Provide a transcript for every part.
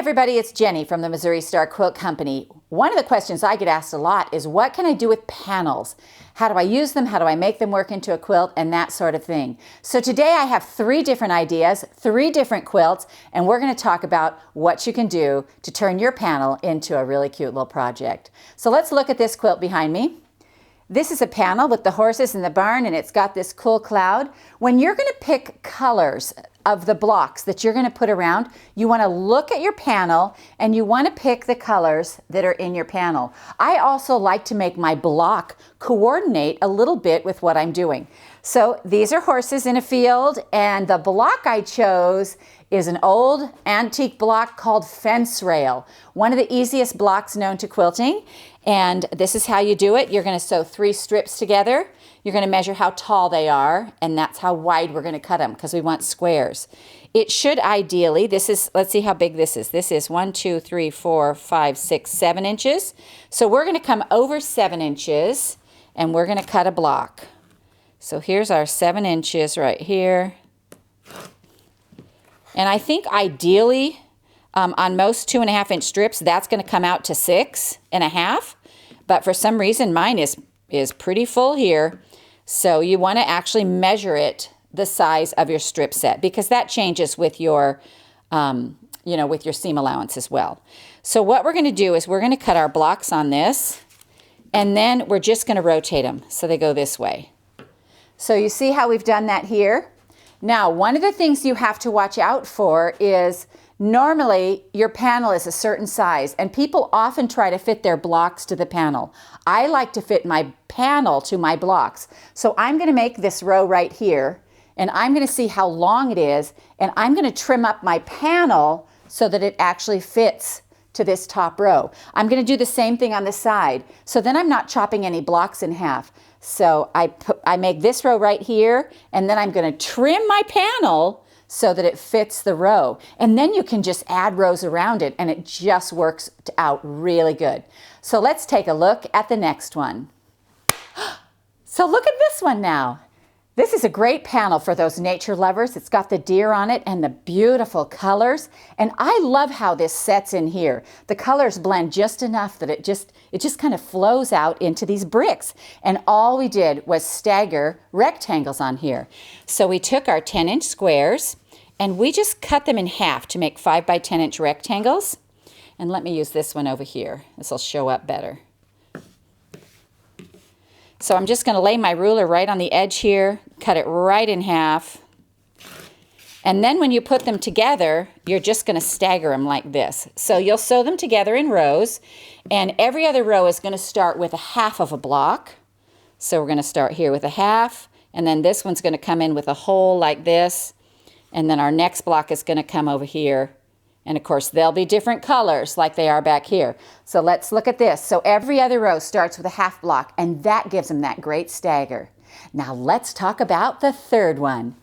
everybody, it's Jenny from the Missouri Star Quilt Company. One of the questions I get asked a lot is, what can I do with panels? How do I use them? How do I make them work into a quilt? And that sort of thing. So today I have 3 different ideas, 3 different quilts, and we're going to talk about what you can do to turn your panel into a really cute little project. So let's look at this quilt behind me. This is a panel with the horses in the barn, and it's got this cool cloud. When you're going to pick colors of the blocks that you're going to put around, you want to look at your panel and you want to pick the colors that are in your panel. I also like to make my block coordinate a little bit with what I'm doing. So these are horses in a field, and the block I chose is an old antique block called fence rail, one of the easiest blocks known to quilting. And this is how you do it. You're going to sew 3 strips together. You're going to measure how tall they are, and that's how wide we're going to cut them because we want squares. It should ideally, this is, let's see how big this is. This is 1, 2, 3, 4, 5, 6, 7 inches. So we're going to come over 7 inches and we're going to cut a block. So here's our 7 inches right here. And I think ideally, on most 2.5 inch strips, that's going to come out to 6.5. But for some reason, mine is pretty full here. So you want to actually measure it the size of your strip set, because that changes with your, with your seam allowance as well. So what we're going to do is we're going to cut our blocks on this, and then we're just going to rotate them so they go this way. So you see how we've done that here? Now, one of the things you have to watch out for is normally your panel is a certain size, and people often try to fit their blocks to the panel. I like to fit my panel to my blocks. So I'm going to make this row right here, and I'm going to see how long it is, and I'm going to trim up my panel so that it actually fits to this top row. I'm going to do the same thing on the side. So then I'm not chopping any blocks in half. So I make this row right here, and then I'm going to trim my panel so that it fits the row. And then you can just add rows around it, and it just works out really good. So let's take a look at the next one. So look at this one now. This is a great panel for those nature lovers. It's got the deer on it and the beautiful colors. And I love how this sets in here. The colors blend just enough that it just kind of flows out into these bricks. And all we did was stagger rectangles on here. So we took our 10-inch squares and we just cut them in half to make 5 by 10-inch rectangles. And let me use this one over here. This will show up better. So I'm just going to lay my ruler right on the edge here, cut it right in half. And then when you put them together, you're just going to stagger them like this. So you'll sew them together in rows, and every other row is going to start with a half of a block. So we're going to start here with a half, and then this one's going to come in with a hole like this, and then our next block is going to come over here. And of course, they'll be different colors like they are back here. So let's look at this. So every other row starts with a half block, and that gives them that great stagger. Now let's talk about the third one.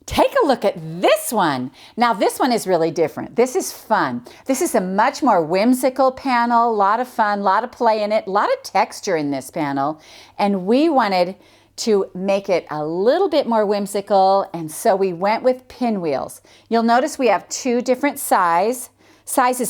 Take a look at this one. Now this one is really different. This is fun. This is a much more whimsical panel, a lot of fun, a lot of play in it, a lot of texture in this panel. And we wanted to make it a little bit more whimsical, and so we went with pinwheels. You'll notice we have 2 different sizes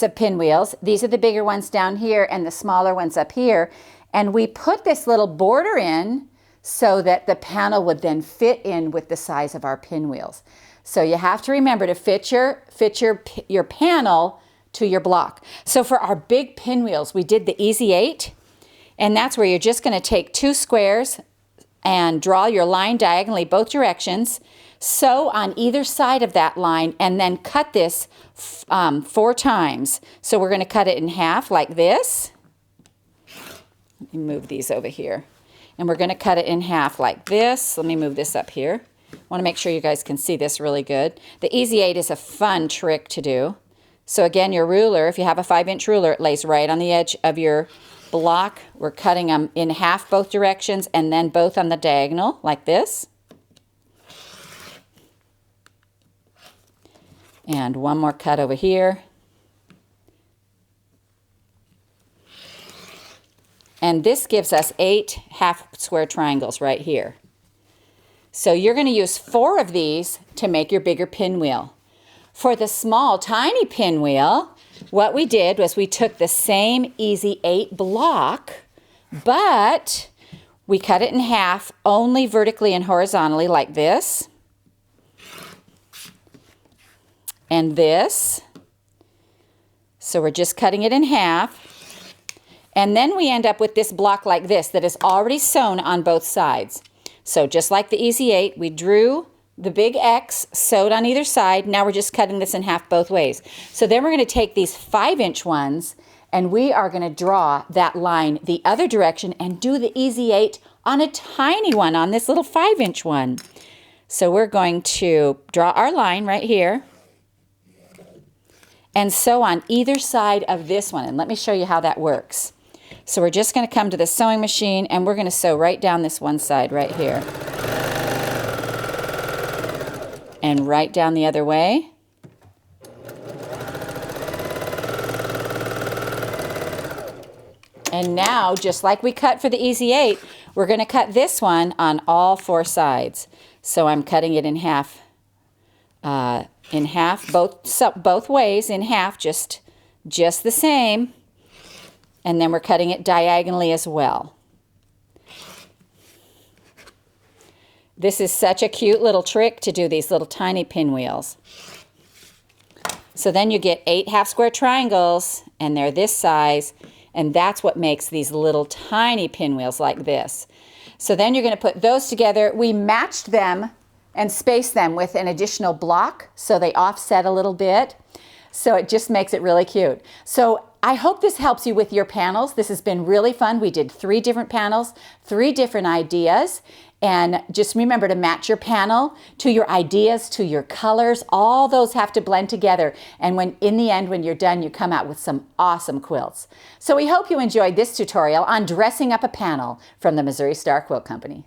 of pinwheels. These are the bigger ones down here and the smaller ones up here. And we put this little border in so that the panel would then fit in with the size of our pinwheels. So you have to remember to fit your panel to your block. So for our big pinwheels, we did the Easy 8, and that's where you're just going to take 2 squares and draw your line diagonally both directions, sew on either side of that line, and then cut this 4 times. So we're going to cut it in half like this. Let me move these over here. And we're going to cut it in half like this. Let me move this up here. I want to make sure you guys can see this really good. The Easy 8 is a fun trick to do. So again, your ruler, if you have a 5-inch ruler, it lays right on the edge of your block. We're cutting them in half both directions, and then both on the diagonal like this. And one more cut over here. And this gives us 8 half square triangles right here. So you're going to use 4 of these to make your bigger pinwheel. For the small, tiny pinwheel, what we did was we took the same Easy 8 block, but we cut it in half only vertically and horizontally like this. And this. So we're just cutting it in half. And then we end up with this block like this that is already sewn on both sides. So just like the Easy 8, we drew the big X, sewed on either side. Now we're just cutting this in half both ways. So then we're going to take these 5-inch ones and we are going to draw that line the other direction and do the Easy 8 on a tiny one, on this little 5-inch one. So we're going to draw our line right here and sew on either side of this one. And let me show you how that works. So we're just going to come to the sewing machine and we're going to sew right down this one side right here. And right down the other way. And now, just like we cut for the Easy 8, we're going to cut this one on all 4 sides. So I'm cutting it in half, both ways, in half, just the same. And then we're cutting it diagonally as well. This is such a cute little trick to do these little tiny pinwheels. So then you get 8 half-square triangles, and they're this size, and that's what makes these little tiny pinwheels like this. So then you're going to put those together. We matched them and spaced them with an additional block, so they offset a little bit. So it just makes it really cute. So I hope this helps you with your panels. This has been really fun. We did 3 different panels, 3 different ideas. And just remember to match your panel to your ideas, to your colors. All those have to blend together. And when in the end, when you're done, you come out with some awesome quilts. So we hope you enjoyed this tutorial on dressing up a panel from the Missouri Star Quilt Company.